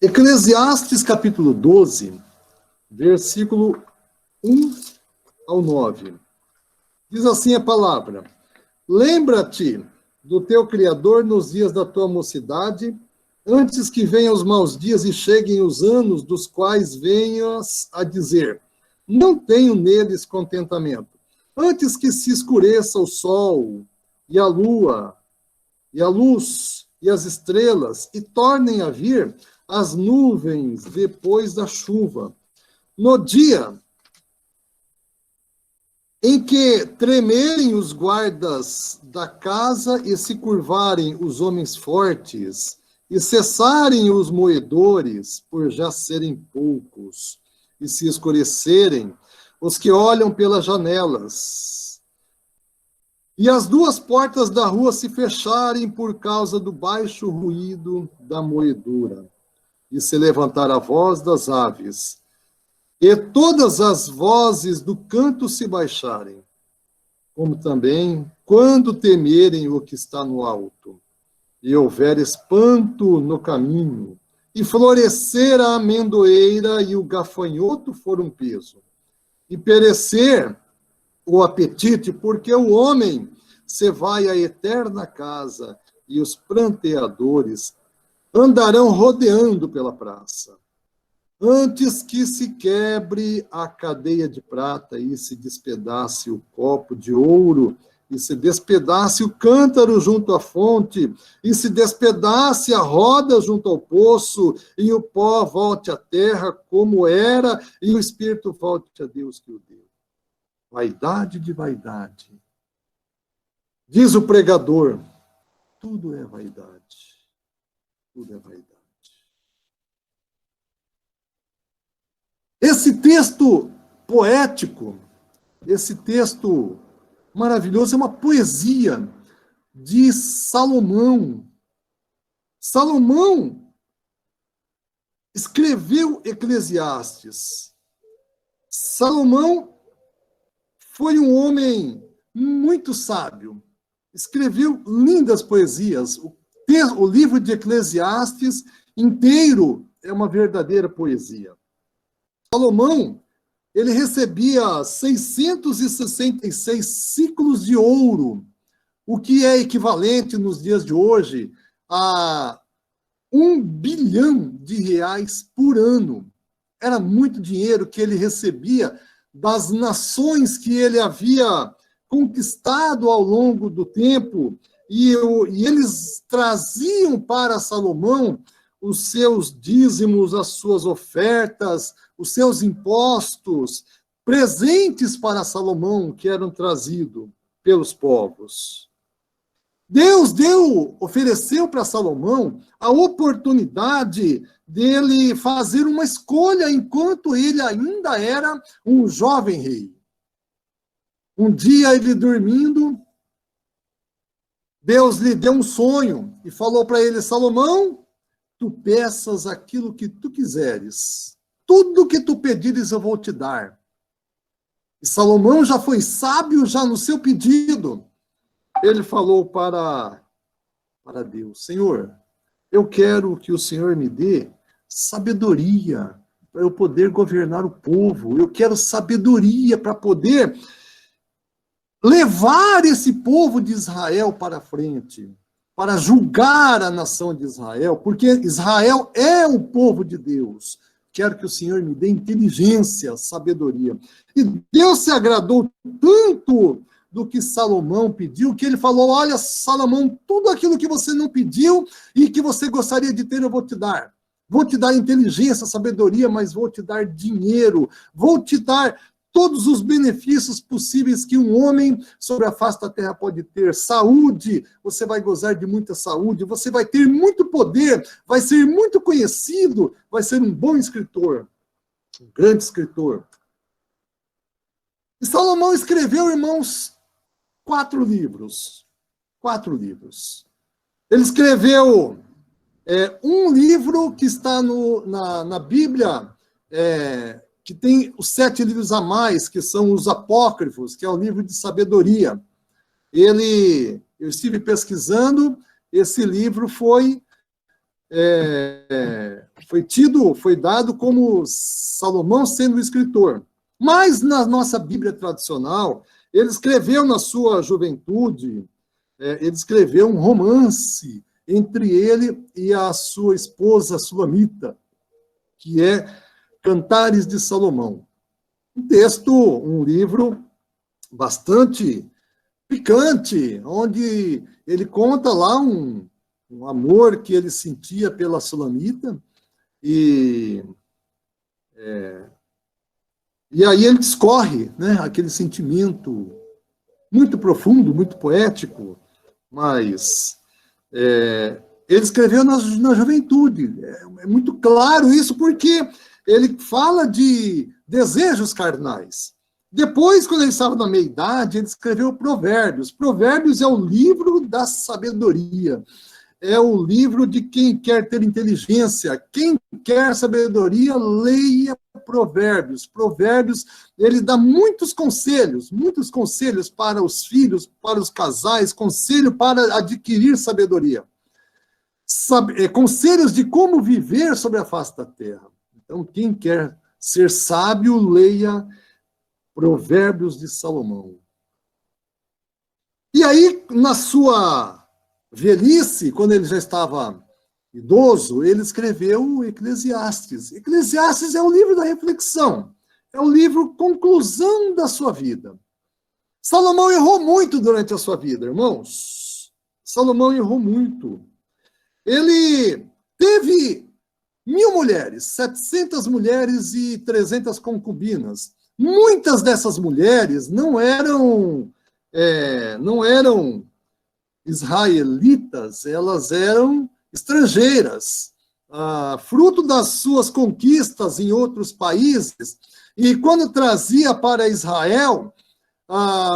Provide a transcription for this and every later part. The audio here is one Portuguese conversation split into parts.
Eclesiastes capítulo 12, versículo 1 ao 9. Diz assim a palavra: Lembra-te do teu Criador nos dias da tua mocidade, antes que venham os maus dias e cheguem os anos dos quais venhas a dizer: não tenho neles contentamento. Antes que se escureça o sol e a lua, e a luz e as estrelas, e tornem a vir as nuvens depois da chuva. No dia em que tremerem os guardas da casa e se curvarem os homens fortes, e cessarem os moedores, por já serem poucos, e se escurecerem os que olham pelas janelas, e as duas portas da rua se fecharem por causa do baixo ruído da moedura, e se levantar a voz das aves, e todas as vozes do canto se baixarem, como também quando temerem o que está no alto, e houver espanto no caminho, e florescer a amendoeira e o gafanhoto for um peso, e perecer o apetite, porque o homem se vai à eterna casa, e os pranteadores andarão rodeando pela praça. Antes que se quebre a cadeia de prata e se despedace o copo de ouro, e se despedace o cântaro junto à fonte, e se despedace a roda junto ao poço, e o pó volte à terra como era, e o espírito volte a Deus que o deu. Vaidade de vaidade. Diz o pregador, tudo é vaidade. Tudo é vaidade. Esse texto poético, esse texto maravilhoso, é uma poesia de Salomão. Salomão escreveu Eclesiastes. Salomão foi um homem muito sábio. Escreveu lindas poesias. O livro de Eclesiastes inteiro é uma verdadeira poesia. Salomão, ele recebia 666 ciclos de ouro, o que é equivalente nos dias de hoje a 1 bilhão de reais por ano. Era muito dinheiro que ele recebia das nações que ele havia conquistado ao longo do tempo, e eles traziam para Salomão os seus dízimos, as suas ofertas, os seus impostos, presentes para Salomão que eram trazidos pelos povos. Deus ofereceu para Salomão a oportunidade dele fazer uma escolha enquanto ele ainda era um jovem rei. Um dia, ele dormindo, Deus lhe deu um sonho e falou para ele: Salomão, tu peças aquilo que tu quiseres. Tudo que tu pedires eu vou te dar. E Salomão já foi sábio já no seu pedido. Ele falou para Deus: Senhor, eu quero que o Senhor me dê sabedoria para eu poder governar o povo. Eu quero sabedoria para poder levar esse povo de Israel para frente, para julgar a nação de Israel, porque Israel é o povo de Deus. Quero que o Senhor me dê inteligência, sabedoria. E Deus se agradou tanto do que Salomão pediu, que ele falou: olha, Salomão, tudo aquilo que você não pediu e que você gostaria de ter, eu vou te dar. Vou te dar inteligência, sabedoria, mas vou te dar dinheiro. Vou te dar todos os benefícios possíveis que um homem sobre a face da terra pode ter. Saúde, você vai gozar de muita saúde, você vai ter muito poder, vai ser muito conhecido, vai ser um bom escritor, um grande escritor. E Salomão escreveu, irmãos, 4 livros. 4 livros. Ele escreveu um livro que está na Bíblia, que tem os 7 livros a mais, que são os apócrifos, que é o livro de sabedoria. Eu estive pesquisando, esse livro foi foi dado como Salomão sendo o escritor. Mas na nossa Bíblia tradicional, ele escreveu na sua juventude, ele escreveu um romance entre ele e a sua esposa Sulamita, que é Cantares de Salomão. Um livro bastante picante, onde ele conta lá um amor que ele sentia pela Sulamita, e aí ele discorre, né, aquele sentimento muito profundo, muito poético, mas ele escreveu na juventude. É muito claro isso, porque ele fala de desejos carnais. Depois, quando ele estava na meia-idade, ele escreveu Provérbios. Provérbios é o livro da sabedoria. É o livro de quem quer ter inteligência. Quem quer sabedoria, leia Provérbios. Provérbios, ele dá muitos conselhos para os filhos, para os casais, conselho para adquirir sabedoria. Conselhos de como viver sobre a face da terra. Então, quem quer ser sábio, leia Provérbios de Salomão. E aí, na sua velhice, quando ele já estava idoso, ele escreveu Eclesiastes. Eclesiastes é o livro da reflexão, é o livro conclusão da sua vida. Salomão errou muito durante a sua vida, irmãos. Salomão errou muito. Ele teve 1.000 mulheres, 700 mulheres e 300 concubinas. Muitas dessas mulheres não eram israelitas, elas eram estrangeiras, fruto das suas conquistas em outros países. E quando trazia para Israel,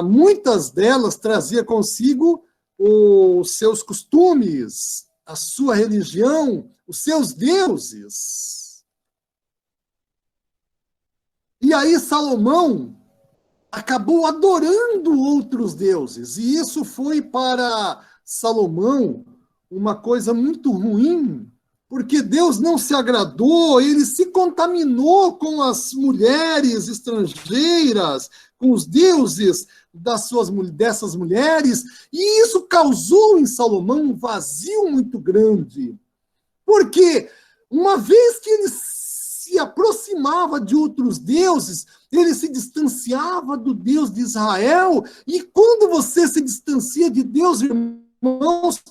muitas delas trazia consigo os seus costumes, a sua religião, os seus deuses. E aí Salomão acabou adorando outros deuses. E isso foi para Salomão uma coisa muito ruim, porque Deus não se agradou, ele se contaminou com as mulheres estrangeiras, com os deuses dessas mulheres, e isso causou em Salomão um vazio muito grande. Porque uma vez que ele se aproximava de outros deuses, ele se distanciava do Deus de Israel, e quando você se distancia de Deus, irmãos,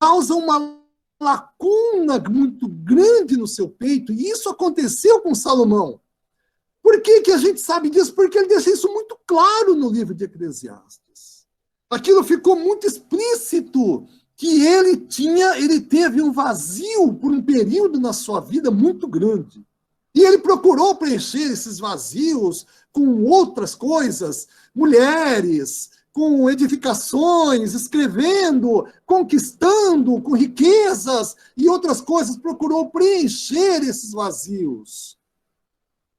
causa uma lacuna muito grande no seu peito, e isso aconteceu com Salomão. Por que a gente sabe disso? Porque ele deixa isso muito claro no livro de Eclesiastes. Aquilo ficou muito explícito, que ele teve um vazio por um período na sua vida muito grande. E ele procurou preencher esses vazios com outras coisas, mulheres, com edificações, escrevendo, conquistando, com riquezas e outras coisas, procurou preencher esses vazios.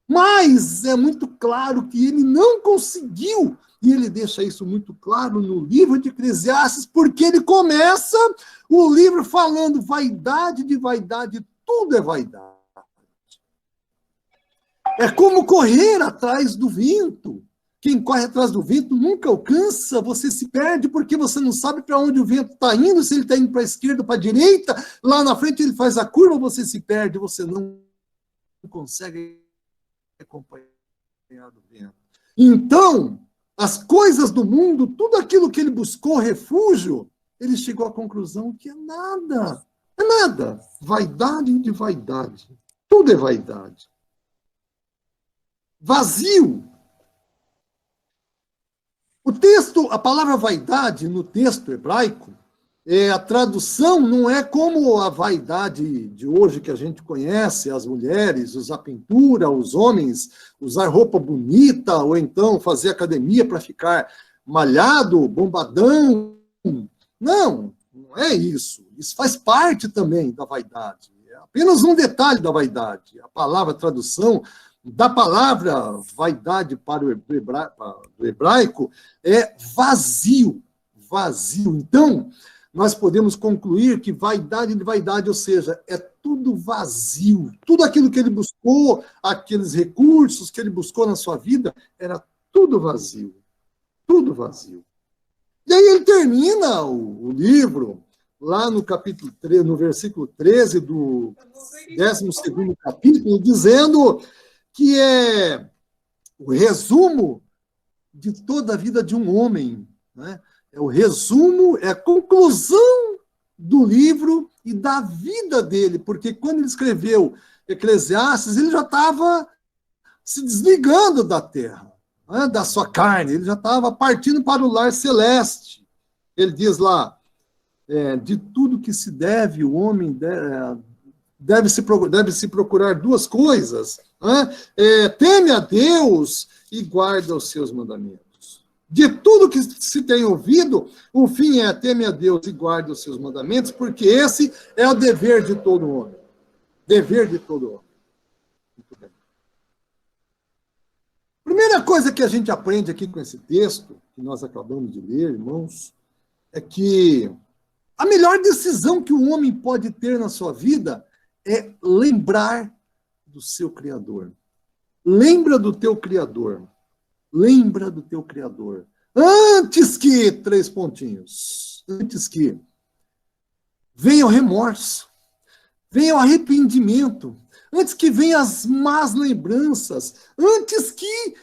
Mas é muito claro que ele não conseguiu, e ele deixa isso muito claro no livro de Eclesiastes, porque ele começa o livro falando vaidade de vaidade, tudo é vaidade. É como correr atrás do vento. Quem corre atrás do vento nunca alcança, você se perde porque você não sabe para onde o vento está indo, se ele está indo para a esquerda ou para a direita, lá na frente ele faz a curva, você se perde, você não consegue acompanhar do vento. Então, as coisas do mundo, tudo aquilo que ele buscou refúgio, ele chegou à conclusão que é nada. Vaidade de vaidade. Tudo é vaidade. Vazio. A palavra vaidade no texto hebraico, a tradução não é como a vaidade de hoje que a gente conhece, as mulheres, usar pintura, os homens usar roupa bonita, ou então fazer academia para ficar malhado, bombadão. Não é isso. Isso faz parte também da vaidade. É apenas um detalhe da vaidade. A tradução da palavra vaidade para o hebraico é vazio. Vazio. Então, nós podemos concluir que vaidade de vaidade, ou seja, é tudo vazio. Tudo aquilo que ele buscou, aqueles recursos que ele buscou na sua vida, era tudo vazio. Tudo vazio. E aí ele termina o livro, lá no capítulo 3, no versículo 13 do 12º capítulo, dizendo que é o resumo de toda a vida de um homem, né? É o resumo, é a conclusão do livro e da vida dele, porque quando ele escreveu Eclesiastes, ele já estava se desligando da terra, né, da sua carne, ele já estava partindo para o lar celeste. Ele diz lá, de tudo que se deve, o homem deve se procurar duas coisas, né? Teme a Deus e guarda os seus mandamentos. De tudo que se tem ouvido, o fim é teme a Deus e guarda os seus mandamentos, porque esse é o dever de todo homem. Dever de todo homem. Muito bem. Primeira coisa que a gente aprende aqui com esse texto, que nós acabamos de ler, irmãos, é que a melhor decisão que o homem pode ter na sua vida é lembrar do seu Criador. Lembra do teu Criador. Lembra do teu Criador. Antes que, 3 pontinhos, antes que venha o remorso, venha o arrependimento, antes que venham as más lembranças, antes que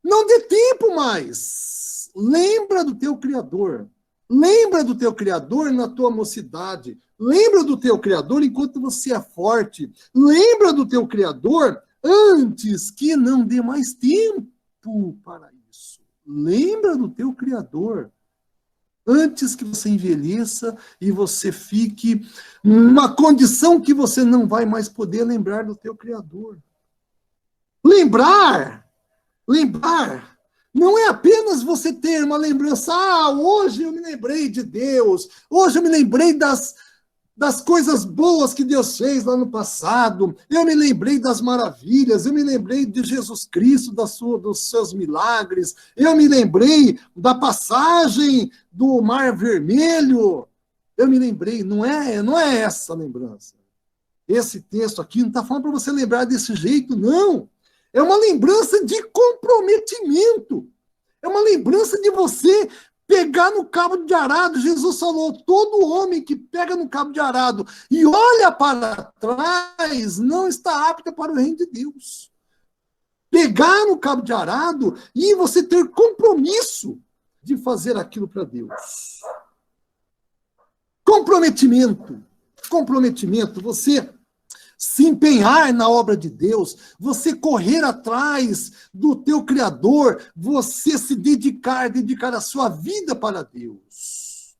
não dê tempo mais. Lembra do teu Criador. Lembra do teu Criador na tua mocidade. Lembra do teu Criador enquanto você é forte. Lembra do teu Criador antes que não dê mais tempo para isso. Lembra do teu Criador antes que você envelheça e você fique numa condição que você não vai mais poder lembrar do teu Criador. Lembrar não é apenas você ter uma lembrança, hoje eu me lembrei de Deus, hoje eu me lembrei das coisas boas que Deus fez lá no passado, eu me lembrei das maravilhas, eu me lembrei de Jesus Cristo, dos seus milagres, eu me lembrei da passagem do Mar Vermelho, eu me lembrei, não é essa a lembrança. Esse texto aqui não está falando para você lembrar desse jeito, não. É uma lembrança de comprometimento. É uma lembrança de você pegar no cabo de arado. Jesus falou, todo homem que pega no cabo de arado e olha para trás não está apto para o reino de Deus. Pegar no cabo de arado e você ter compromisso de fazer aquilo para Deus. Comprometimento. Você se empenhar na obra de Deus, você correr atrás do teu Criador, você se dedicar a sua vida para Deus.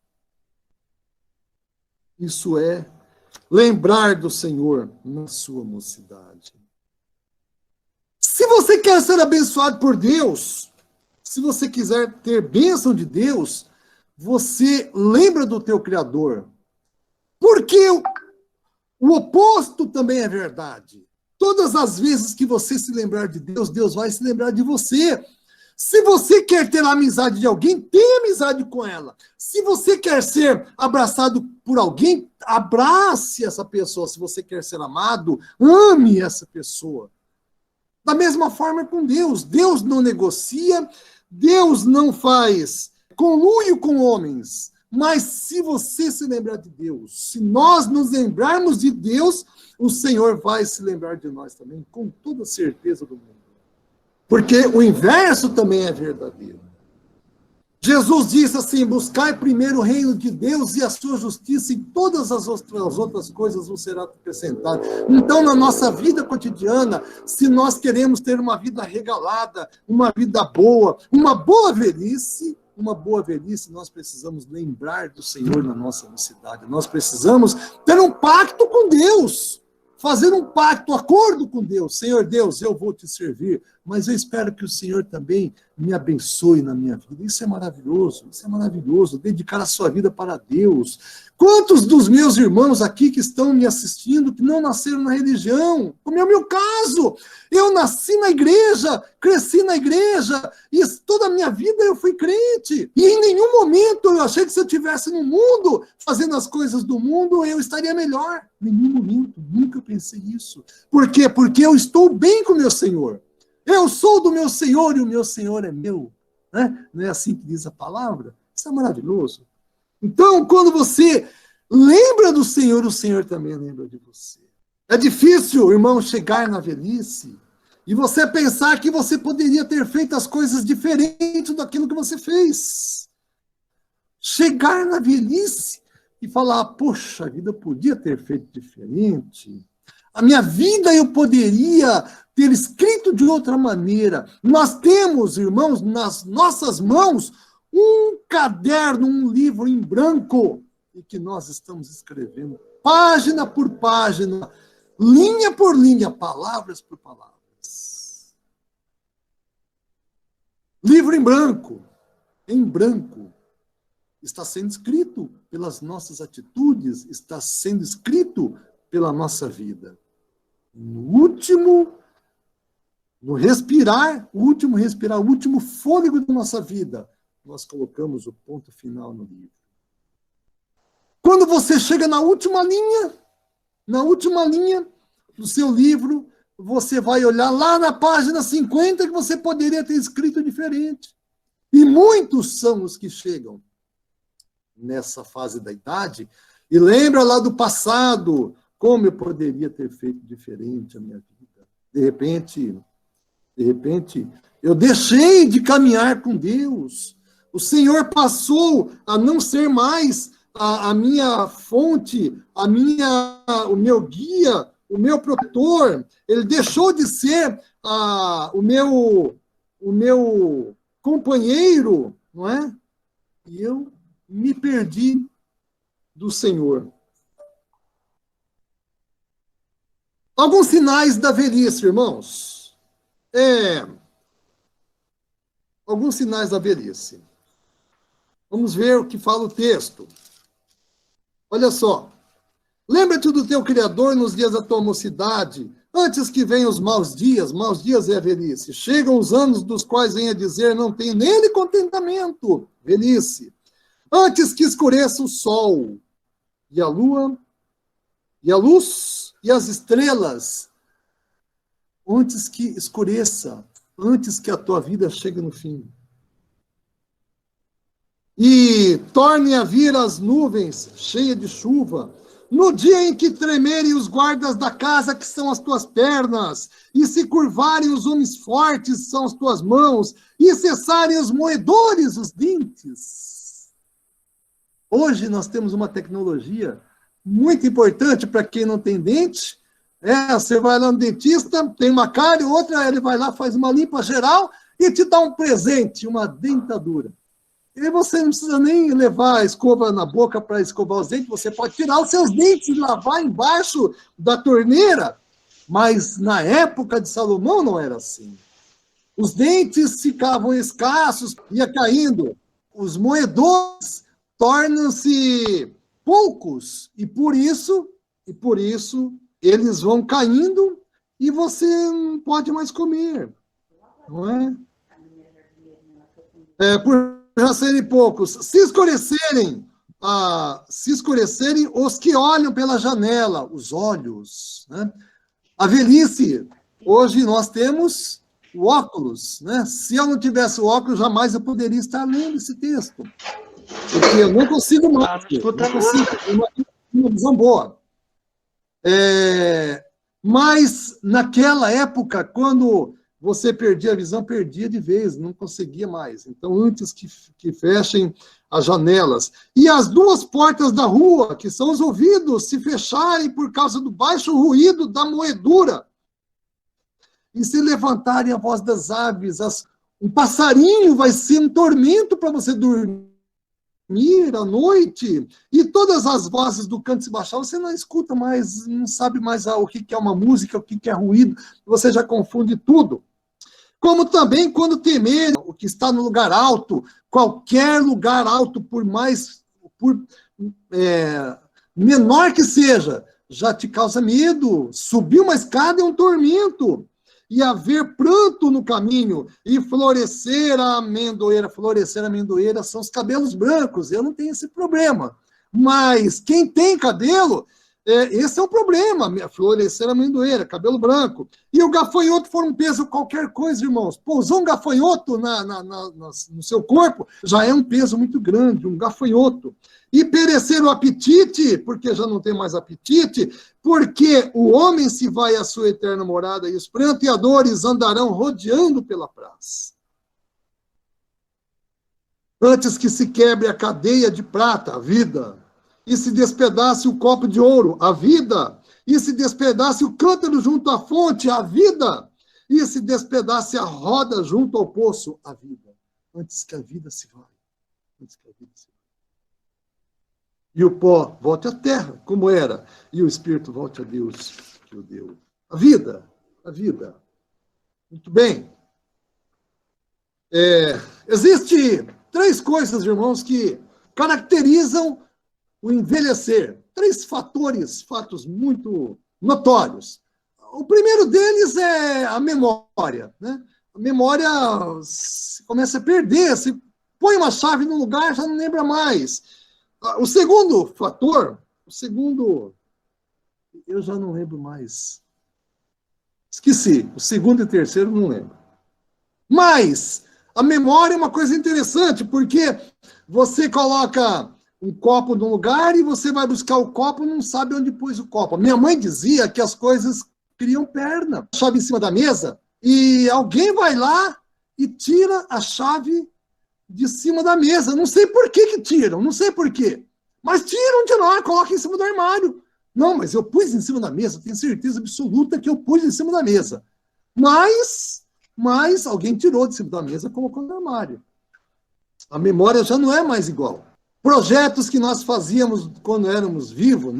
Isso é lembrar do Senhor na sua mocidade. Se você quer ser abençoado por Deus, se você quiser ter bênção de Deus, você lembra do teu Criador. Porque o oposto também é verdade. Todas as vezes que você se lembrar de Deus, Deus vai se lembrar de você. Se você quer ter a amizade de alguém, tenha amizade com ela. Se você quer ser abraçado por alguém, abrace essa pessoa. Se você quer ser amado, ame essa pessoa. Da mesma forma com Deus. Deus não negocia, Deus não faz conluio com homens. Mas se você se lembrar de Deus, se nós nos lembrarmos de Deus, o Senhor vai se lembrar de nós também, com toda certeza do mundo. Porque o inverso também é verdadeiro. Jesus disse assim, buscai primeiro o reino de Deus e a sua justiça, e todas as outras coisas vos serão acrescentadas. Então, na nossa vida cotidiana, se nós queremos ter uma vida regalada, uma vida boa, uma boa velhice, nós precisamos lembrar do Senhor na nossa mocidade. Nós precisamos ter um pacto com Deus. Fazer um pacto, um acordo com Deus. Senhor Deus, eu vou te servir mas eu espero que o Senhor também me abençoe na minha vida. Isso é maravilhoso, dedicar a sua vida para Deus. Quantos dos meus irmãos aqui que estão me assistindo que não nasceram na religião? Como é o meu caso. Eu nasci na igreja, cresci na igreja, e toda a minha vida eu fui crente. E em nenhum momento eu achei que se eu estivesse no mundo, fazendo as coisas do mundo, eu estaria melhor. Em nenhum momento, nunca pensei isso. Por quê? Porque eu estou bem com o meu Senhor. Eu sou do meu Senhor e o meu Senhor é meu. Né? Não é assim que diz a palavra? Isso é maravilhoso. Então, quando você lembra do Senhor, o Senhor também lembra de você. É difícil, irmão, chegar na velhice e você pensar que você poderia ter feito as coisas diferentes daquilo que você fez. Chegar na velhice e falar, poxa vida, eu podia ter feito diferente. A minha vida eu poderia ter escrito de outra maneira. Nós temos, irmãos, nas nossas mãos, um caderno, um livro em branco, e que nós estamos escrevendo, página por página, linha por linha, palavras por palavras. Livro em branco, está sendo escrito pelas nossas atitudes, está sendo escrito pela nossa vida. No respirar, o último fôlego da nossa vida, nós colocamos o ponto final no livro. Quando você chega na última linha do seu livro, você vai olhar lá na página 50 que você poderia ter escrito diferente. E muitos são os que chegam nessa fase da idade e lembra lá do passado, como eu poderia ter feito diferente a minha vida. De repente, eu deixei de caminhar com Deus. O Senhor passou a não ser mais a minha fonte, o meu guia, o meu protetor. Ele deixou de ser o meu companheiro, não é? E eu me perdi do Senhor. Alguns sinais da velhice, irmãos. Alguns sinais da velhice. Vamos ver o que fala o texto. Olha só. Lembra-te do teu Criador nos dias da tua mocidade, antes que venham os maus dias é a velhice. Chegam os anos dos quais vem a dizer, não tenho nele contentamento, velhice. Antes que escureça o sol, e a lua, e a luz, e as estrelas, antes que escureça, antes que a tua vida chegue no fim. E torne a vir as nuvens cheias de chuva, no dia em que tremerem os guardas da casa, que são as tuas pernas, e se curvarem os homens fortes, são as tuas mãos, e cessarem os moedores, os dentes. Hoje nós temos uma tecnologia muito importante para quem não tem dente. Você vai lá no dentista, tem uma cárie, outra, ele vai lá, faz uma limpa geral e te dá um presente, uma dentadura. E você não precisa nem levar a escova na boca para escovar os dentes, você pode tirar os seus dentes e lavar embaixo da torneira. Mas na época de Salomão não era assim. Os dentes ficavam escassos, ia caindo. Os moedores tornam-se poucos, e por isso eles vão caindo e você não pode mais comer. Não é? Por já serem poucos, se escurecerem os que olham pela janela, os olhos, né? A velhice, hoje nós temos o óculos, né? Se eu não tivesse o óculos, jamais eu poderia estar lendo esse texto, porque eu não consigo mais, uma visão boa. Mas naquela época, quando você perdia a visão, perdia de vez, não conseguia mais. Então, antes que fechem as janelas. E as duas portas da rua, que são os ouvidos, se fecharem por causa do baixo ruído da moedura. E se levantarem a voz das aves, um passarinho vai ser um tormento para você dormir à noite. E todas as vozes do canto se baixar, você não escuta mais, não sabe mais o que é uma música, o que é ruído, você já confunde tudo. Como também quando temerem o que está no lugar alto, qualquer lugar alto, menor que seja, já te causa medo. Subir uma escada é um tormento. E haver pranto no caminho, e florescer a amendoeira. Florescer a amendoeira são os cabelos brancos, eu não tenho esse problema. Mas quem tem cabelo, esse é um problema, florescer a amendoeira, cabelo branco. E o gafanhoto for um peso qualquer coisa, irmãos. Pousou um gafanhoto no seu corpo, já é um peso muito grande, um gafanhoto. E perecer o apetite, porque já não tem mais apetite, porque o homem se vai à sua eterna morada, e os pranteadores andarão rodeando pela praça. Antes que se quebre a cadeia de prata, a vida, e se despedace o copo de ouro, a vida, e se despedace o cântaro junto à fonte, a vida, e se despedace a roda junto ao poço, a vida. Antes que a vida se vá. Antes que a vida se vá. E o pó volte à terra, como era, e o espírito volte a Deus, que o deu. A vida, a vida. Muito bem. Existem 3 coisas, irmãos, que caracterizam o envelhecer. 3 fatos muito notórios. O primeiro deles é a memória, né? A memória começa a perder, se põe uma chave num lugar, já não lembra mais. O segundo fator, eu já não lembro mais. Esqueci, o segundo e terceiro não lembro. Mas a memória é uma coisa interessante, porque você coloca um copo num lugar e você vai buscar o copo e não sabe onde pôs o copo. Minha mãe dizia que as coisas criam perna. A chave em cima da mesa e alguém vai lá e tira a chave de cima da mesa. Não sei por que tiram, não sei por quê. Mas tiram de lá, colocam em cima do armário. Não, mas eu pus em cima da mesa, tenho certeza absoluta que eu pus em cima da mesa. Mas alguém tirou de cima da mesa e colocou no armário. A memória já não é mais igual. Projetos que nós fazíamos quando éramos vivos,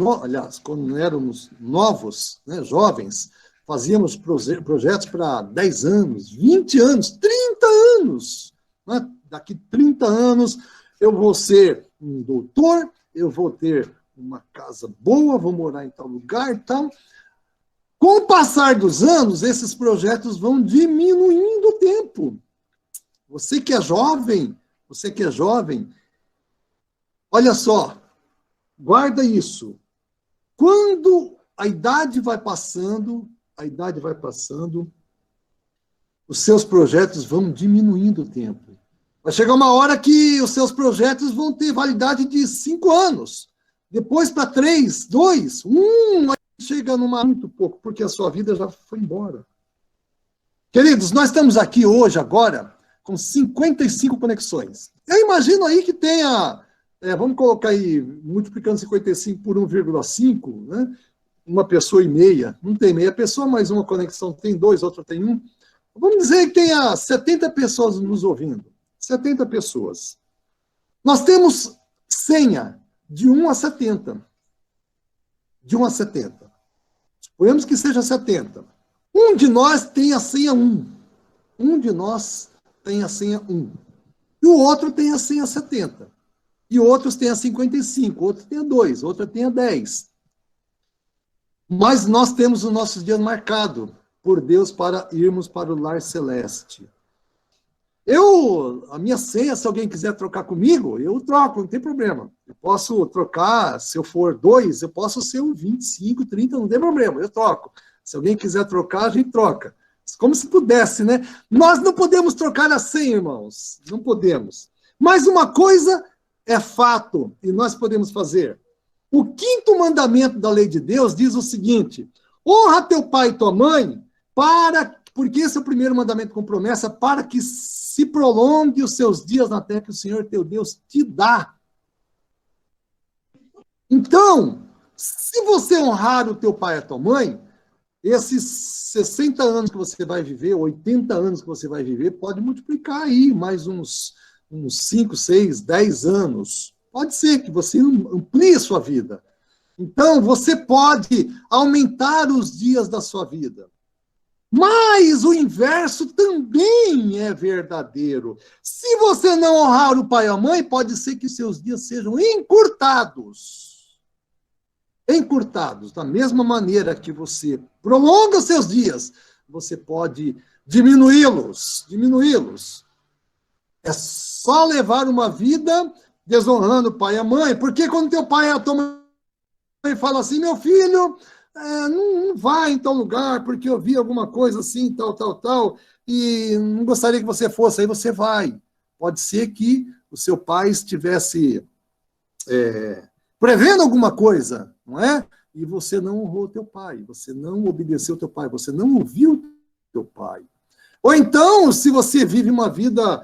quando éramos novos, né, jovens, fazíamos projetos para 10 anos, 20 anos, 30 anos. Né? Daqui 30 anos eu vou ser um doutor, eu vou ter uma casa boa, vou morar em tal lugar e tal. Com o passar dos anos, esses projetos vão diminuindo o tempo. Você que é jovem, olha só, guarda isso. Quando a idade vai passando, os seus projetos vão diminuindo o tempo. Vai chegar uma hora que os seus projetos vão ter validade de 5 anos. Depois para 3, 2, 1, aí chega numa muito pouco, porque a sua vida já foi embora. Queridos, nós estamos aqui hoje, agora, com 55 conexões. Eu imagino aí que tenha, vamos colocar aí, multiplicando 55 por 1,5, né? Uma pessoa e meia. Não tem meia pessoa, mas uma conexão tem 2, outra tem 1. Vamos dizer que tenha 70 pessoas nos ouvindo. 70 pessoas. Nós temos senha de 1 a 70. De 1 a 70. Suponhamos que seja 70. Um de nós tem a senha 1. Um de nós tem a senha 1. E o outro tem a senha 70. E outros têm a 55. Outro tem a 2. Outro tem a 10. Mas nós temos os nossos dias marcados por Deus para irmos para o lar celeste. A minha senha, se alguém quiser trocar comigo, eu troco, não tem problema. Eu posso trocar, se eu for 2, eu posso ser um 25, 30, não tem problema, eu troco. Se alguém quiser trocar, a gente troca. Como se pudesse, né? Nós não podemos trocar a senha, irmãos. Não podemos. Mas uma coisa é fato, e nós podemos fazer. O 5º mandamento da lei de Deus diz o seguinte: honra teu pai e tua mãe, porque esse é o primeiro mandamento com promessa, para que se prolongue os seus dias na terra que o Senhor teu Deus te dá. Então, se você honrar o teu pai e a tua mãe, esses 60 anos que você vai viver, 80 anos que você vai viver, pode multiplicar aí mais uns 5, 6, 10 anos. Pode ser que você amplie a sua vida. Então, você pode aumentar os dias da sua vida. Mas o inverso também é verdadeiro. Se você não honrar o pai e a mãe, pode ser que seus dias sejam encurtados. Encurtados. Da mesma maneira que você prolonga os seus dias, você pode diminuí-los. Diminuí-los. É só levar uma vida desonrando o pai e a mãe. Porque quando teu pai e a tua mãe falam assim, meu filho, não vai em tal lugar, porque eu vi alguma coisa assim, tal, e não gostaria que você fosse, aí você vai. Pode ser que o seu pai estivesse prevendo alguma coisa, não é? E você não honrou teu pai, você não obedeceu teu pai, você não ouviu teu pai. Ou então, se você vive uma vida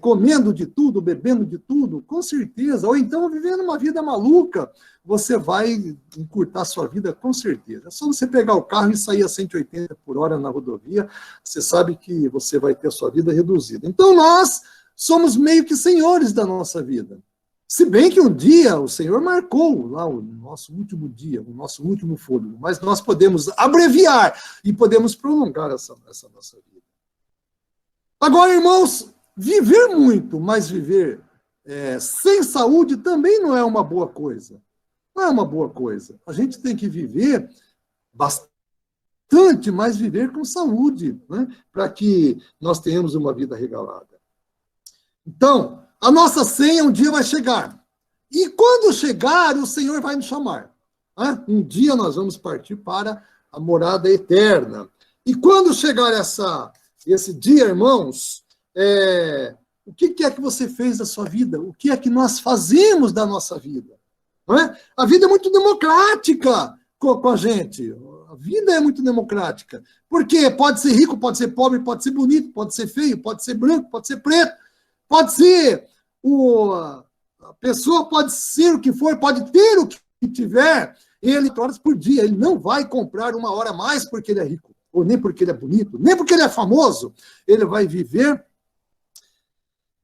comendo de tudo, bebendo de tudo, com certeza. Ou então, vivendo uma vida maluca, você vai encurtar sua vida, com certeza. É só você pegar o carro e sair a 180 por hora na rodovia, você sabe que você vai ter a sua vida reduzida. Então, nós somos meio que senhores da nossa vida. Se bem que um dia o Senhor marcou lá o nosso último dia, o nosso último fôlego, mas nós podemos abreviar e podemos prolongar essa nossa vida. Agora, irmãos, viver muito, mas viver sem saúde também não é uma boa coisa. Não é uma boa coisa. A gente tem que viver bastante, mas viver com saúde, né? Para que nós tenhamos uma vida regalada. Então, a nossa senha um dia vai chegar. E quando chegar, o Senhor vai nos chamar. Né? Um dia nós vamos partir para a morada eterna. E quando chegar esse dia, irmãos, o que é que você fez da sua vida? O que é que nós fazemos da nossa vida? Não é? A vida é muito democrática com a gente. A vida é muito democrática. Porque pode ser rico, pode ser pobre, pode ser bonito, pode ser feio, pode ser branco, pode ser preto, pode ser a pessoa pode ser o que for, pode ter o que tiver, ele 8 horas por dia. Ele não vai comprar 1 hora a mais porque ele é rico, ou nem porque ele é bonito, nem porque ele é famoso. Ele vai viver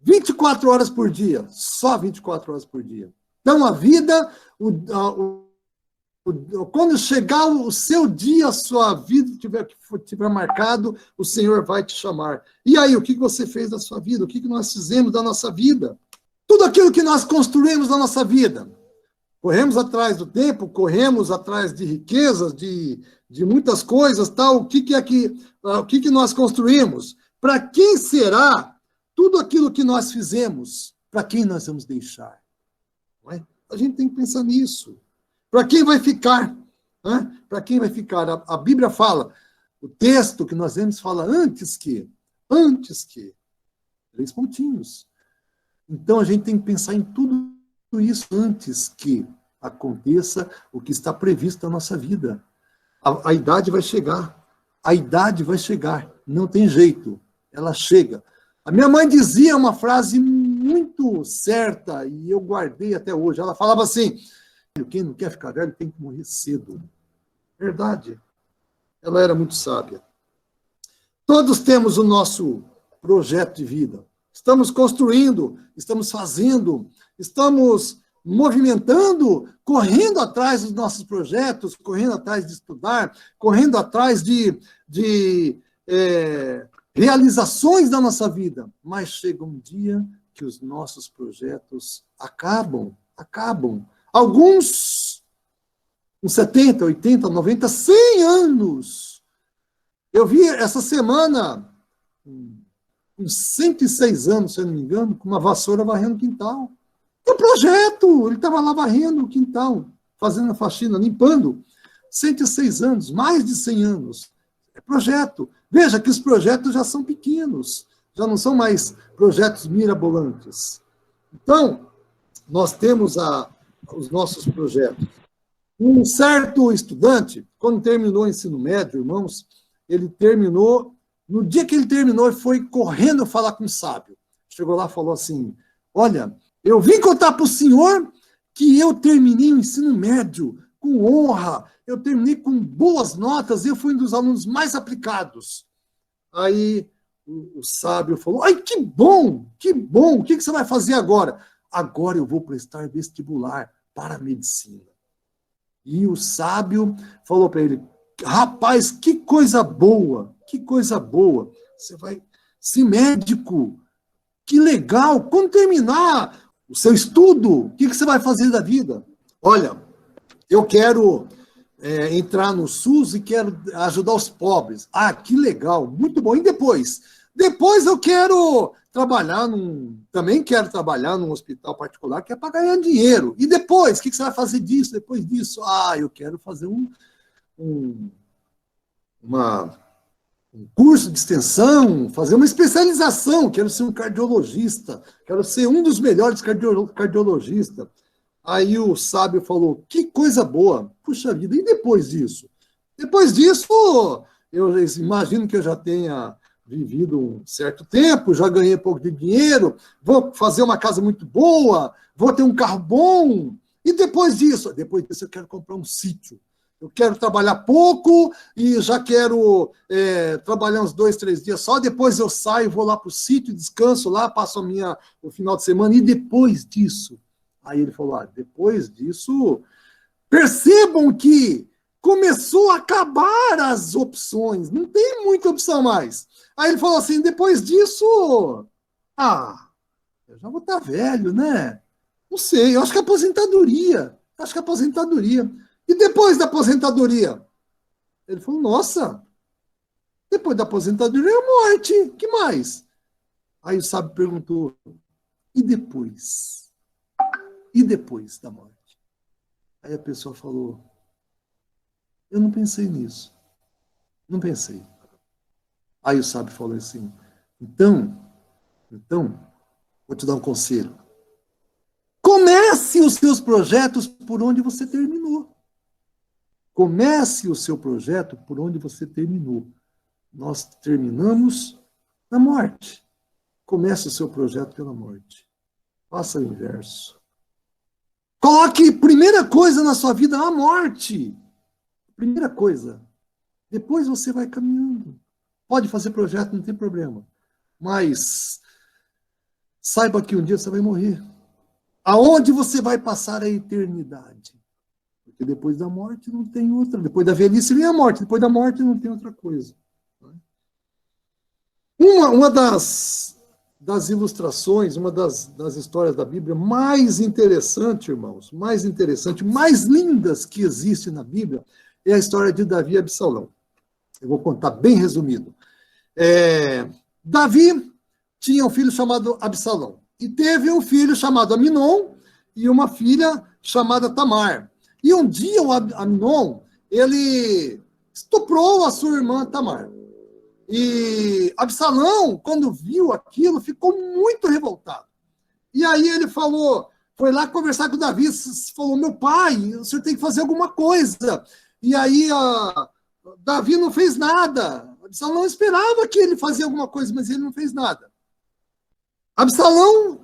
24 horas por dia, só 24 horas por dia. Então, a vida, quando chegar o seu dia, a sua vida tiver marcado, o Senhor vai te chamar. E aí, o que você fez da sua vida? O que nós fizemos da nossa vida? Tudo aquilo que nós construímos na nossa vida. Corremos atrás do tempo, corremos atrás de riquezas, de muitas coisas, tal. O que nós construímos? Para quem será tudo aquilo que nós fizemos? Para quem nós vamos deixar? Não é? A gente tem que pensar nisso. Para quem vai ficar? Para quem vai ficar? A Bíblia fala, o texto que nós vemos fala antes que, 3 pontinhos. Então, a gente tem que pensar em tudo isso antes que aconteça o que está previsto na nossa vida. A idade vai chegar. A idade vai chegar. Não tem jeito. Ela chega. A minha mãe dizia uma frase muito certa, e eu guardei até hoje. Ela falava assim, quem não quer ficar velho tem que morrer cedo. Verdade. Ela era muito sábia. Todos temos o nosso projeto de vida. Estamos construindo, estamos fazendo, estamos movimentando, correndo atrás dos nossos projetos, correndo atrás de estudar, correndo atrás de realizações da nossa vida. Mas chega um dia que os nossos projetos acabam. Alguns com 70, 80, 90, 100 anos. Eu vi essa semana com 106 anos, se eu não me engano, com uma vassoura varrendo o quintal. É um projeto, ele estava lá varrendo o quintal, fazendo a faxina, limpando. 106 anos, mais de 100 anos. É projeto. Veja que os projetos já são pequenos, já não são mais projetos mirabolantes. Então, nós temos os nossos projetos. Um certo estudante, quando terminou o ensino médio, irmãos, ele terminou. No dia que ele terminou, ele foi correndo falar com o sábio. Chegou lá e falou assim, olha, eu vim contar para o senhor que eu terminei o ensino médio com honra, eu terminei com boas notas, eu fui um dos alunos mais aplicados. Aí o sábio falou, ai, que bom, o que você vai fazer agora? Agora eu vou prestar vestibular para a medicina. E o sábio falou para ele, rapaz, que coisa boa, que coisa boa. Você vai ser médico. Que legal. Quando terminar o seu estudo, o que você vai fazer da vida? Olha, eu quero entrar no SUS e quero ajudar os pobres. Ah, que legal. Muito bom. E depois? Depois eu quero também quero trabalhar num hospital particular que é para ganhar dinheiro. E depois? O que você vai fazer disso? Depois disso? Ah, eu quero fazer um curso de extensão, fazer uma especialização, quero ser um cardiologista, quero ser um dos melhores cardiologistas. Aí o sábio falou, que coisa boa, puxa vida, e depois disso? Depois disso, eu imagino que eu já tenha vivido um certo tempo, já ganhei um pouco de dinheiro, vou fazer uma casa muito boa, vou ter um carro bom, e depois disso? Depois disso eu quero comprar um sítio. Eu quero trabalhar pouco e já quero trabalhar uns 2, 3 dias só. Depois eu saio, vou lá para o sítio, descanso lá, passo o final de semana. E depois disso? Aí ele falou, depois disso, percebam que começou a acabar as opções. Não tem muita opção mais. Aí ele falou assim, depois disso, eu já vou estar velho, né? Não sei, eu acho que é aposentadoria. E depois da aposentadoria? Ele falou, nossa, depois da aposentadoria é a morte, que mais? Aí o sábio perguntou, e depois? E depois da morte? Aí a pessoa falou, eu não pensei nisso, não pensei. Aí o sábio falou assim, então, vou te dar um conselho. Comece os seus projetos por onde você terminou. Comece o seu projeto por onde você terminou. Nós terminamos na morte. Comece o seu projeto pela morte. Faça o inverso. Coloque primeira coisa na sua vida a morte. Primeira coisa. Depois você vai caminhando. Pode fazer projeto, não tem problema. Mas saiba que um dia você vai morrer. Aonde você vai passar a eternidade? Porque depois da morte não tem outra. Depois da velhice vem a morte. Depois da morte não tem outra coisa. Uma das ilustrações, uma das histórias da Bíblia mais interessante, irmãos, mais interessante, mais lindas que existe na Bíblia, é a história de Davi e Absalão. Eu vou contar bem resumido. Davi tinha um filho chamado Absalão. E teve um filho chamado Aminon e uma filha chamada Tamar. E um dia o Aminon, ele estuprou a sua irmã Tamar. E Absalão, quando viu aquilo, ficou muito revoltado. E aí ele foi lá conversar com Davi, falou, meu pai, o senhor tem que fazer alguma coisa. E aí Davi não fez nada. Absalão esperava que ele fazia alguma coisa, mas ele não fez nada. Absalão,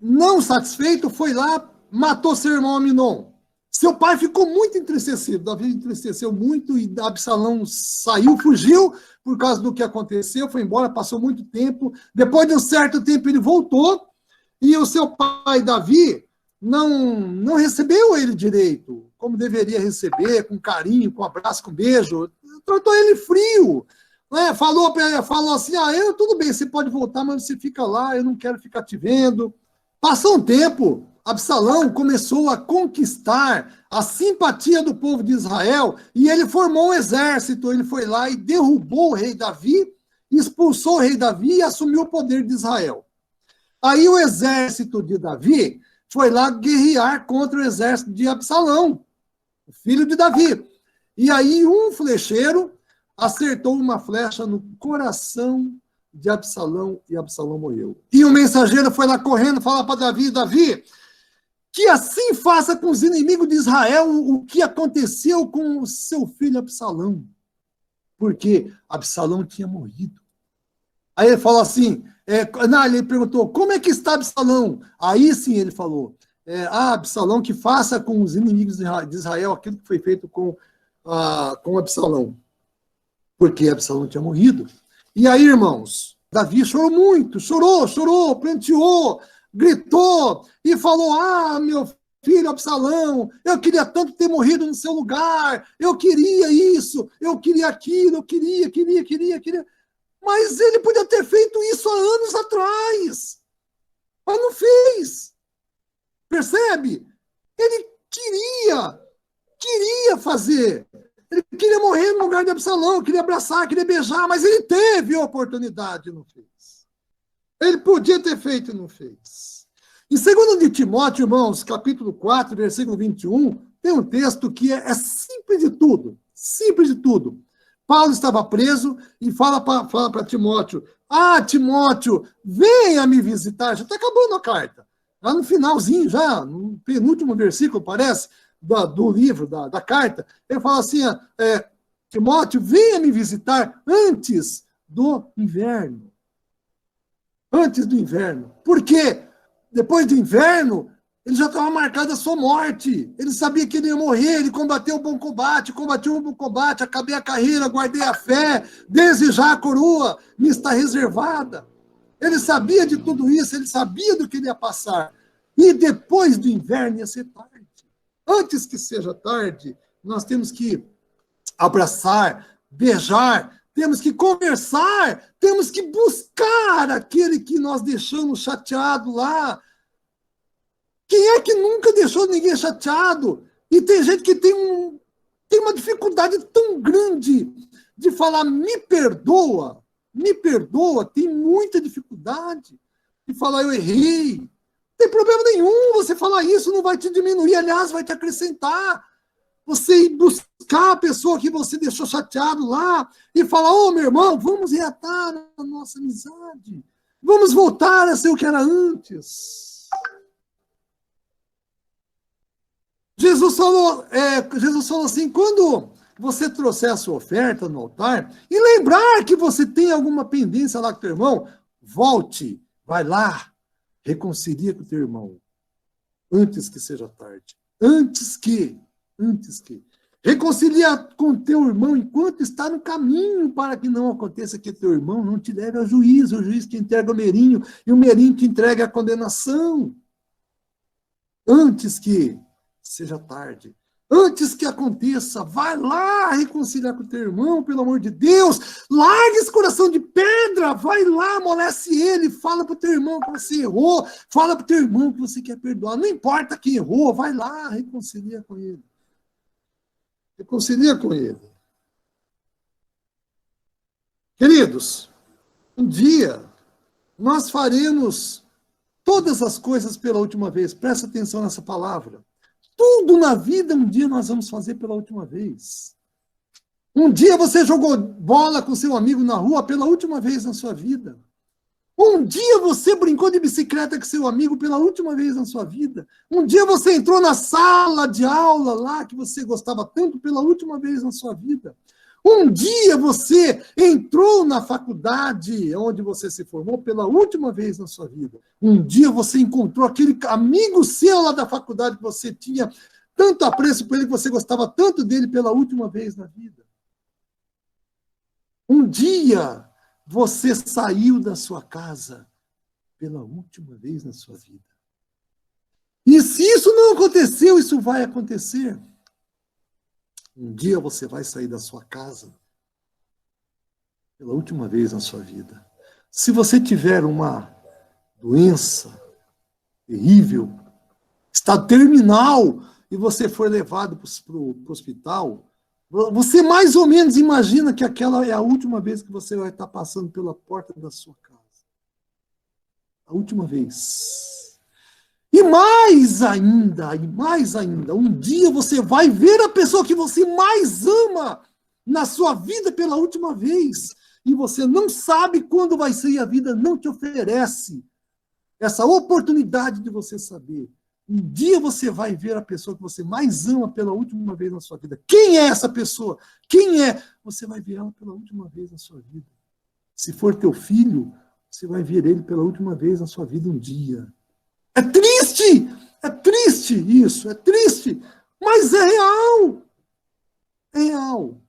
não satisfeito, foi lá, matou seu irmão Aminon. Seu pai ficou muito entristecido, Davi entristeceu muito e Absalão saiu, fugiu por causa do que aconteceu, foi embora, passou muito tempo. Depois de um certo tempo ele voltou e o seu pai, Davi, não recebeu ele direito, como deveria receber, com carinho, com abraço, com beijo. Tratou ele frio. Falou assim, tudo bem, você pode voltar, mas você fica lá, eu não quero ficar te vendo. Passou um tempo, Absalão começou a conquistar a simpatia do povo de Israel e ele formou um exército, ele foi lá e derrubou o rei Davi, expulsou o rei Davi e assumiu o poder de Israel. Aí o exército de Davi foi lá guerrear contra o exército de Absalão, o filho de Davi. E aí um flecheiro acertou uma flecha no coração de Absalão e Absalão morreu. E o mensageiro foi lá correndo falar para Davi, Davi, que assim faça com os inimigos de Israel o que aconteceu com o seu filho Absalão. Porque Absalão tinha morrido. Aí ele falou assim, ele perguntou, como é que está Absalão? Aí sim ele falou, Absalão que faça com os inimigos de Israel aquilo que foi feito com Absalão. Porque Absalão tinha morrido. E aí, irmãos, Davi chorou muito, chorou, pranteou, gritou e falou, meu filho Absalão, eu queria tanto ter morrido no seu lugar, eu queria isso, eu queria aquilo, eu queria. Mas ele podia ter feito isso há anos atrás, mas não fez. Percebe? Ele queria fazer. Ele queria morrer no lugar de Absalão, queria abraçar, queria beijar, mas ele teve a oportunidade e não fez. Ele podia ter feito e não fez. Em 2 de Timóteo, irmãos, capítulo 4, versículo 21, tem um texto que é simples de tudo. Simples de tudo. Paulo estava preso e fala para Timóteo, Timóteo, venha me visitar. Já está acabando a carta. Lá no finalzinho, já, no penúltimo versículo, parece, do livro, da carta, ele fala assim, Timóteo, venha me visitar antes do inverno. Antes do inverno. Por quê? Depois do inverno, ele já estava marcado a sua morte. Ele sabia que ele ia morrer, ele combateu o bom combate, combateu o bom combate, acabei a carreira, guardei a fé, desde já a coroa me está reservada. Ele sabia de tudo isso, ele sabia do que ele ia passar. E depois do inverno ia ser tarde. Antes que seja tarde, nós temos que abraçar, beijar, temos que conversar, temos que buscar aquele que nós deixamos chateado lá. Quem é que nunca deixou ninguém chateado? E tem gente que tem uma dificuldade tão grande de falar me perdoa, tem muita dificuldade de falar eu errei. Não tem problema nenhum você falar isso, não vai te diminuir, aliás, vai te acrescentar. Você ir buscar a pessoa que você deixou chateado lá e falar, meu irmão, vamos reatar a nossa amizade. Vamos voltar a ser o que era antes. Jesus falou assim, quando você trouxer a sua oferta no altar e lembrar que você tem alguma pendência lá com o teu irmão, volte, vai lá, reconcilia com o teu irmão, antes que seja tarde. Antes que. Reconcilia com teu irmão enquanto está no caminho, para que não aconteça que teu irmão não te leve ao juízo, o juiz que entrega o merinho, e o merinho que entrega a condenação. Antes que seja tarde. Antes que aconteça, vai lá reconciliar com teu irmão, pelo amor de Deus. Larga esse coração de pedra, vai lá, amolece ele, fala pro teu irmão que você errou, fala pro teu irmão que você quer perdoar. Não importa quem errou, vai lá, reconcilia com ele. Reconcilia com ele. Queridos, um dia nós faremos todas as coisas pela última vez. Presta atenção nessa palavra. Tudo na vida, um dia nós vamos fazer pela última vez. Um dia você jogou bola com seu amigo na rua pela última vez na sua vida. Um dia você brincou de bicicleta com seu amigo pela última vez na sua vida. Um dia você entrou na sala de aula lá que você gostava tanto pela última vez na sua vida. Um dia você entrou na faculdade onde você se formou pela última vez na sua vida. Um dia você encontrou aquele amigo seu lá da faculdade que você tinha tanto apreço por ele, que você gostava tanto dele pela última vez na vida. Um dia você saiu da sua casa pela última vez na sua vida. E se isso não aconteceu, isso vai acontecer. Um dia você vai sair da sua casa pela última vez na sua vida. Se você tiver uma doença terrível, estado terminal, e você for levado para o hospital, você mais ou menos imagina que aquela é a última vez que você vai estar passando pela porta da sua casa. A última vez. E mais ainda, um dia você vai ver a pessoa que você mais ama na sua vida pela última vez. E você não sabe quando vai ser e a vida não te oferece essa oportunidade de você saber. Um dia você vai ver a pessoa que você mais ama pela última vez na sua vida. Quem é essa pessoa? Quem é? Você vai ver ela pela última vez na sua vida. Se for teu filho, você vai ver ele pela última vez na sua vida um dia. É triste isso, é triste, mas é real. É real.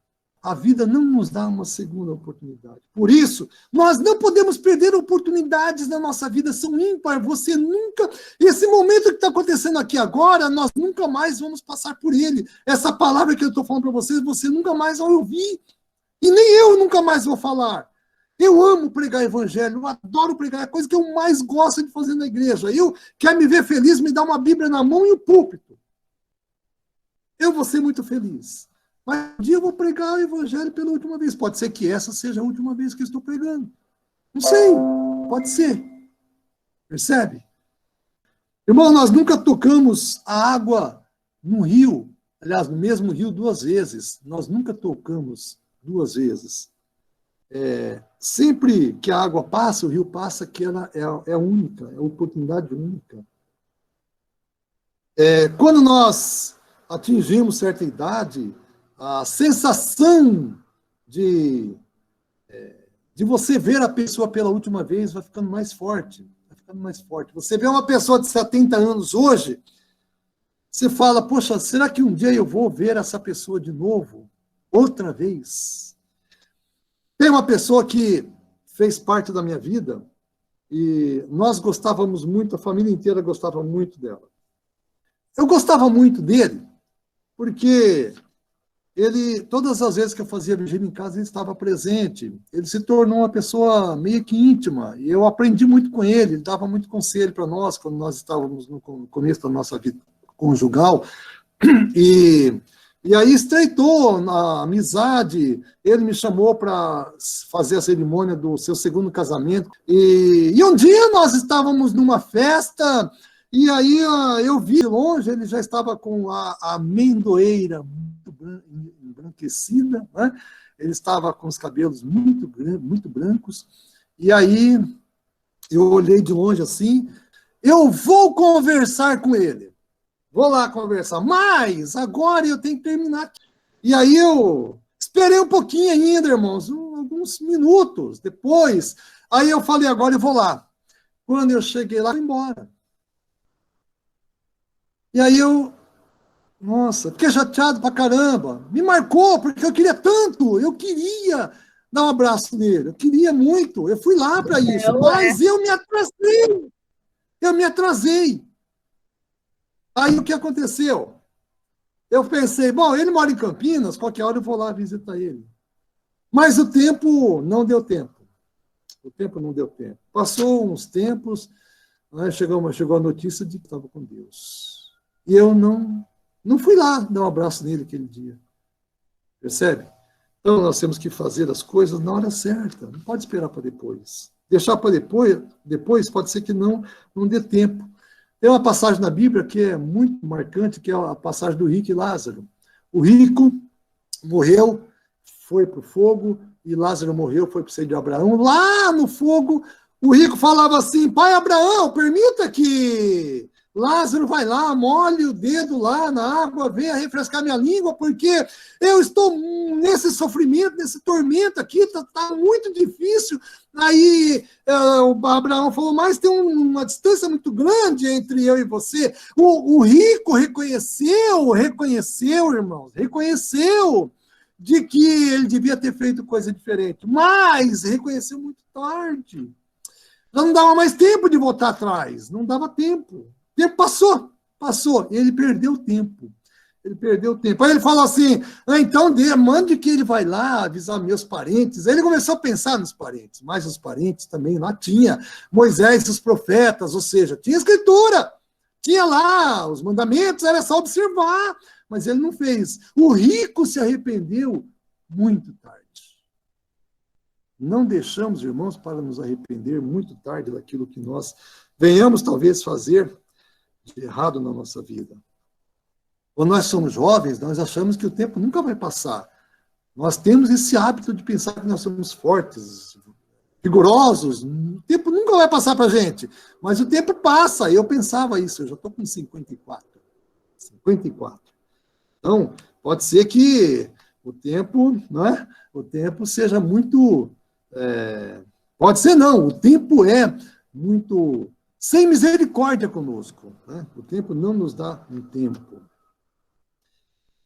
a vida não nos dá uma segunda oportunidade. Por isso, nós não podemos perder oportunidades na nossa vida, são ímpar. Você nunca, esse momento que está acontecendo aqui agora, nós nunca mais vamos passar por ele. Essa palavra que eu estou falando para vocês, você nunca mais vai ouvir. E nem eu nunca mais vou falar. Eu amo pregar evangelho, eu adoro pregar, é a coisa que eu mais gosto de fazer na igreja. Eu quero me ver feliz, me dá uma Bíblia na mão e o púlpito. Eu vou ser muito feliz. Mas um dia eu vou pregar o evangelho pela última vez. Pode ser que essa seja a última vez que eu estou pregando. Não sei, pode ser. Percebe? Irmão, nós nunca tocamos a água no rio, aliás, no mesmo rio 2 vezes. Nós nunca tocamos 2 vezes. Sempre que a água passa, o rio passa, que ela é única, é oportunidade única. Quando nós atingimos certa idade, a sensação de você ver a pessoa pela última vez vai ficando mais forte. Vai ficando mais forte. Você vê uma pessoa de 70 anos hoje, você fala, poxa, será que um dia eu vou ver essa pessoa de novo? Outra vez? Tem uma pessoa que fez parte da minha vida e nós gostávamos muito, a família inteira gostava muito dela. Eu gostava muito dele porque ele, todas as vezes que eu fazia vigília em casa, ele estava presente. Ele se tornou uma pessoa meio que íntima. E eu aprendi muito com ele. Ele dava muito conselho para nós, quando nós estávamos no começo da nossa vida conjugal. E aí estreitou a amizade. Ele me chamou para fazer a cerimônia do seu segundo casamento. E um dia nós estávamos numa festa... E aí eu vi de longe, ele já estava com a amendoeira muito embranquecida, né? Ele estava com os cabelos muito brancos. E aí eu olhei de longe assim, eu vou conversar com ele. Vou lá conversar, mas agora eu tenho que terminar. E aí eu esperei um pouquinho ainda, irmãos, alguns minutos depois. Aí eu falei, agora eu vou lá. Quando eu cheguei lá, eu fui embora. E aí nossa, fiquei chateado pra caramba. Me marcou, porque eu queria tanto, eu queria dar um abraço nele, eu queria muito, eu fui lá para isso, mas eu me atrasei. Aí o que aconteceu? Eu pensei, bom, ele mora em Campinas, qualquer hora eu vou lá visitar ele. Mas o tempo não deu tempo. O tempo não deu tempo. Passou uns tempos, né, chegou a notícia de que estava com Deus. E eu não fui lá dar um abraço nele aquele dia. Percebe? Então, nós temos que fazer as coisas na hora certa. Não pode esperar para depois. Deixar para depois pode ser que não dê tempo. Tem uma passagem na Bíblia que é muito marcante, que é a passagem do rico e Lázaro. O rico morreu, foi para o fogo, e Lázaro morreu, foi para o seio de Abraão. Lá no fogo, o rico falava assim, pai Abraão, permita que Lázaro vai lá, molhe o dedo lá na água, venha refrescar minha língua, porque eu estou nesse sofrimento, nesse tormento aqui, está muito difícil. Aí o Abraão falou, mas tem uma distância muito grande entre eu e você. O rico reconheceu, irmãos, reconheceu de que ele devia ter feito coisa diferente, mas reconheceu muito tarde. Já não dava mais tempo de voltar atrás, não dava tempo. O tempo passou, e ele perdeu tempo. Aí ele fala assim, então mande que ele vai lá avisar meus parentes. Aí ele começou a pensar nos parentes, mas os parentes também lá tinha Moisés e os profetas, ou seja, tinha escritura, tinha lá os mandamentos, era só observar, mas ele não fez. O rico se arrependeu muito tarde. Não deixamos, irmãos, para nos arrepender muito tarde daquilo que nós venhamos talvez fazer de errado na nossa vida. Quando nós somos jovens, nós achamos que o tempo nunca vai passar. Nós temos esse hábito de pensar que nós somos fortes, vigorosos. O tempo nunca vai passar para a gente. Mas o tempo passa. Eu pensava isso. Eu já estou com 54. Então, pode ser que o tempo, não é? O tempo seja muito... pode ser não. O tempo é muito... sem misericórdia conosco. Né? O tempo não nos dá um tempo.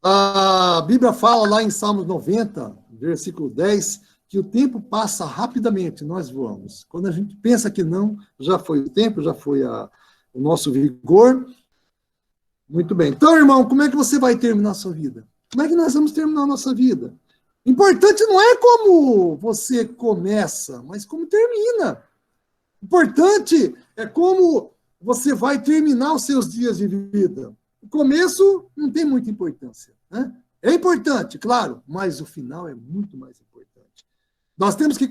A Bíblia fala lá em Salmos 90, versículo 10, que o tempo passa rapidamente, nós voamos. Quando a gente pensa que não, já foi o tempo, já foi o nosso vigor. Muito bem. Então, irmão, como é que você vai terminar a sua vida? Como é que nós vamos terminar a nossa vida? Importante não é como você começa, mas como termina. Importante é como você vai terminar os seus dias de vida. O começo não tem muita importância, né? É importante, claro, mas o final é muito mais importante. Nós temos que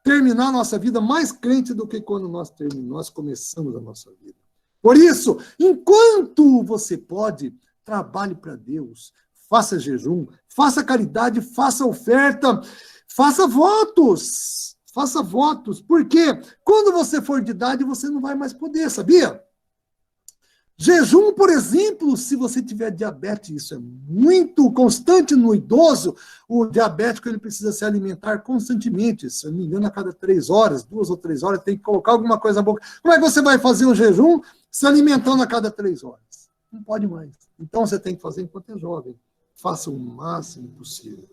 terminar a nossa vida mais crente do que quando nós começamos a nossa vida. Por isso, enquanto você pode, trabalhe para Deus, faça jejum, faça caridade, faça oferta, faça votos. Faça votos, porque quando você for de idade, você não vai mais poder, sabia? Jejum, por exemplo, se você tiver diabetes, isso é muito constante no idoso, o diabético ele precisa se alimentar constantemente, se eu não me engano, a cada 3 horas, 2 ou 3 horas, tem que colocar alguma coisa na boca. Como é que você vai fazer um jejum se alimentando a cada 3 horas? Não pode mais. Então você tem que fazer enquanto é jovem. Faça o máximo possível.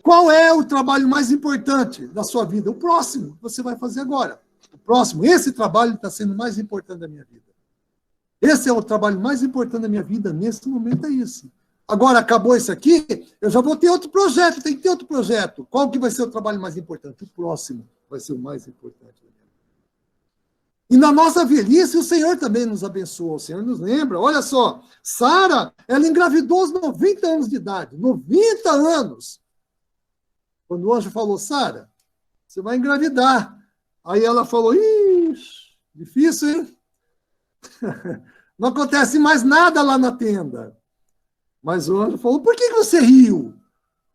Qual é o trabalho mais importante da sua vida? O próximo, que você vai fazer agora. O próximo, esse trabalho está sendo mais importante da minha vida. Esse é o trabalho mais importante da minha vida, nesse momento é isso. Agora, acabou isso aqui, eu já vou ter outro projeto, tem que ter outro projeto. Qual que vai ser o trabalho mais importante? O próximo vai ser o mais importante da minha vida. E na nossa velhice, o Senhor também nos abençoa, o Senhor nos lembra. Olha só, Sara, ela engravidou aos 90 anos de idade, 90 anos. Quando o anjo falou, Sara, você vai engravidar. Aí ela falou, ixi, difícil, hein? Não acontece mais nada lá na tenda. Mas o anjo falou, por que você riu?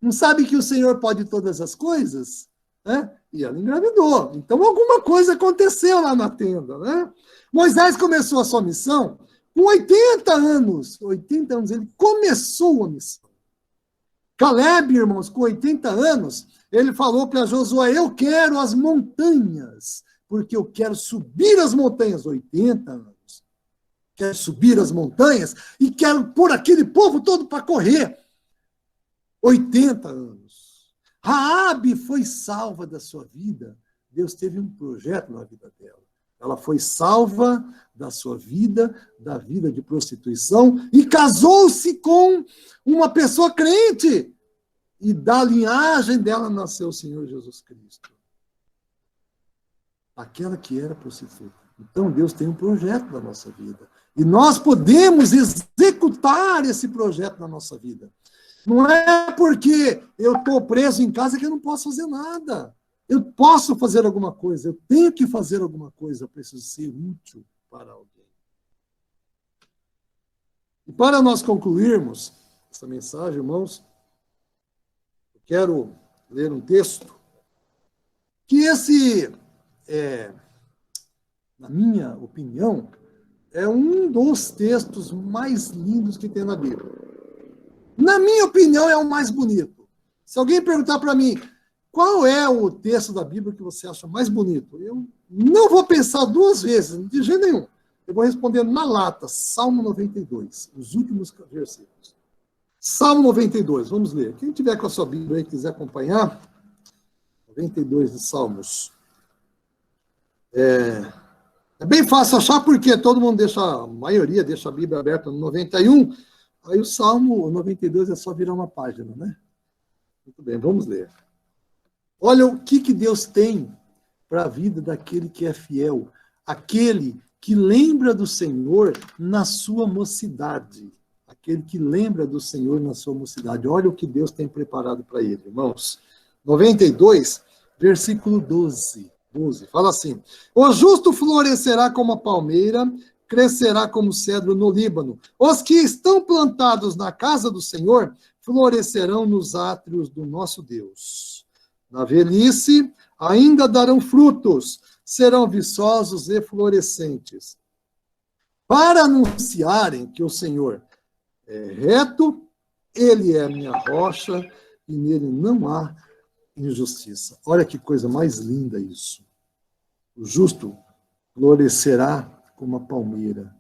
Não sabe que o Senhor pode todas as coisas? Né? E ela engravidou. Então alguma coisa aconteceu lá na tenda. Né? Moisés começou a sua missão com 80 anos. 80 anos, ele começou a missão. Caleb, irmãos, com 80 anos, ele falou para Josué, eu quero as montanhas, porque eu quero subir as montanhas. 80 anos. Quero subir as montanhas e quero pôr aquele povo todo para correr. 80 anos. Raabe foi salva da sua vida. Deus teve um projeto na vida dela. Ela foi salva da sua vida, da vida de prostituição, e casou-se com uma pessoa crente. E da linhagem dela nasceu o Senhor Jesus Cristo. Aquela que era prostituta. Então Deus tem um projeto na nossa vida. E nós podemos executar esse projeto na nossa vida. Não é porque eu estou preso em casa que eu não posso fazer nada. Eu posso fazer alguma coisa, eu tenho que fazer alguma coisa, eu preciso ser útil para alguém. E para nós concluirmos essa mensagem, irmãos, eu quero ler um texto que na minha opinião, é um dos textos mais lindos que tem na Bíblia. Na minha opinião, é o mais bonito. Se alguém perguntar para mim, qual é o texto da Bíblia que você acha mais bonito? Eu não vou pensar 2 vezes, de jeito nenhum. Eu vou responder na lata, Salmo 92, os últimos versículos. Salmo 92, vamos ler. Quem tiver com a sua Bíblia aí, quiser acompanhar, 92 de Salmos. É bem fácil achar, porque todo mundo a maioria deixa a Bíblia aberta no 91, aí o Salmo 92 é só virar uma página, né? Muito bem, vamos ler. Olha o que Deus tem para a vida daquele que é fiel, aquele que lembra do Senhor na sua mocidade. Aquele que lembra do Senhor na sua mocidade. Olha o que Deus tem preparado para ele, irmãos. 92, versículo 12. Fala assim, o justo florescerá como a palmeira, crescerá como cedro no Líbano. Os que estão plantados na casa do Senhor florescerão nos átrios do nosso Deus. Na velhice ainda darão frutos, serão viçosos e florescentes. Para anunciarem que o Senhor é reto, ele é a minha rocha e nele não há injustiça. Olha que coisa mais linda isso. O justo florescerá como a palmeira,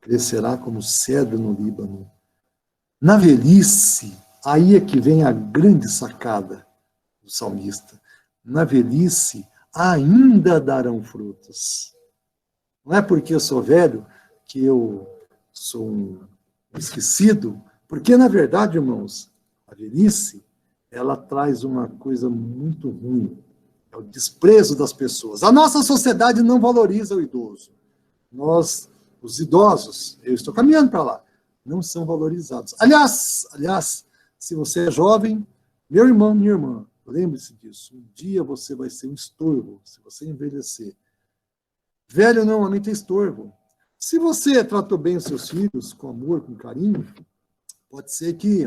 crescerá como cedro no Líbano. Na velhice Aí é que vem a grande sacada do salmista. Na velhice ainda darão frutos. Não é porque eu sou velho que eu sou um esquecido, porque, na verdade, irmãos, a velhice, ela traz uma coisa muito ruim, é o desprezo das pessoas. A nossa sociedade não valoriza o idoso. Nós, os idosos, eu estou caminhando para lá, não são valorizados. Aliás, se você é jovem, meu irmão, minha irmã, lembre-se disso, um dia você vai ser um estorvo, se você envelhecer. Velho normalmente é estorvo. Se você tratou bem os seus filhos, com amor, com carinho, pode ser que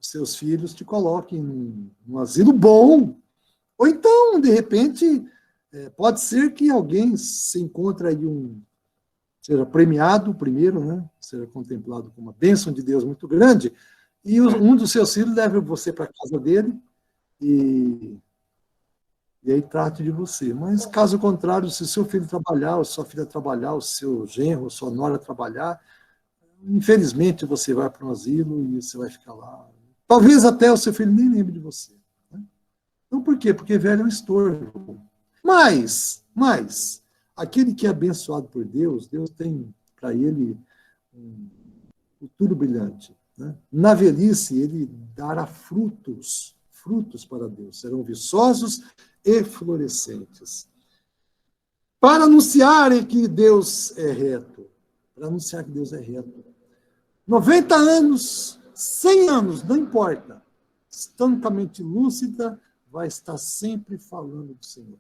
os seus filhos te coloquem num asilo bom, ou então, de repente, pode ser que alguém se encontre aí seja premiado primeiro, né? Seja contemplado como uma bênção de Deus muito grande, e um dos seus filhos leve você para a casa dele e aí trate de você. Mas, caso contrário, se o seu filho trabalhar, ou sua filha trabalhar, o seu genro, ou sua nora trabalhar, infelizmente você vai para um asilo e você vai ficar lá. Talvez até o seu filho nem lembre de você. Né? Então, por quê? Porque velho é um estorvo. Mas, aquele que é abençoado por Deus, Deus tem para ele um futuro brilhante. Né? Na velhice, ele dará frutos para Deus. Serão viçosos e florescentes. Para anunciarem que Deus é reto. Para anunciar que Deus é reto. 90 anos, 100 anos, não importa. Estando com a mente lúcida, vai estar sempre falando do Senhor.